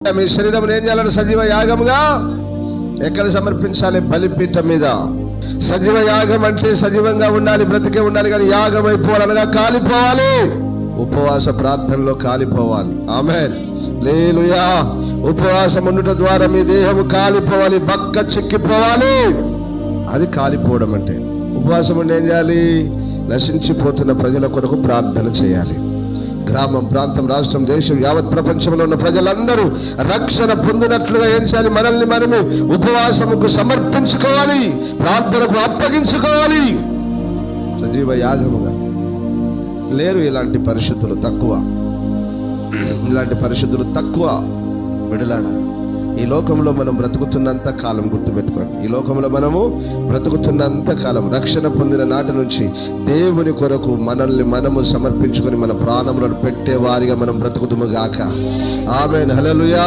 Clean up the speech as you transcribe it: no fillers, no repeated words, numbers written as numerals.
మీ శరీరం ఏం చేయాలంటే సజీవ యాగముగా ఎక్కడ సమర్పించాలి? బలిపీఠం మీద. సజీవ యాగం అంటే సజీవంగా ఉండాలి, బ్రతికే ఉండాలి, కానీ యాగం అయిపోవాలనగా కాలిపోవాలి. ఉపవాస ప్రార్థనలో కాలిపోవాలి. ఆమేన్, హల్లెలూయా. ఉపవాసం ఉండుట ద్వారా మీ దేహము కాలిపోవాలి, బక్క చిక్కిపోవాలి. అది కాలిపోవడం అంటే. ఉపవాసం ఉండి ఏం చేయాలి? నశించిపోతున్న ప్రజల కొరకు ప్రార్థన చేయాలి. గ్రామం, ప్రాంతం, రాష్ట్రం, దేశం, యావత్ ప్రపంచంలో ఉన్న ప్రజలందరూ రక్షణ పొందినట్లుగా ఏం చేయాలి? మనల్ని మనము ఉపవాసముకు సమర్పించుకోవాలి, ప్రార్థనకు అప్పగించుకోవాలి, సజీవ యాగముగా. లేరు ఇలాంటి పరిశుద్ధులు, తక్కువ. ఇలాంటి పరిశుద్ధులు తక్కువ. విడలారా, ఈ లోకంలో మనం బ్రతుకుతున్నంత కాలం గుర్తుపెట్టుకోండి, ఈ లోకంలో మనము బ్రతుకుతున్నంత కాలం రక్షణ పొందిన నాటి నుంచి దేవుని కొరకు మనల్ని మనము సమర్పించుకొని మన ప్రాణములను పెట్టే వారిగా మనం బ్రతుకుతుము గాక. ఆమేన్, హల్లెలూయా.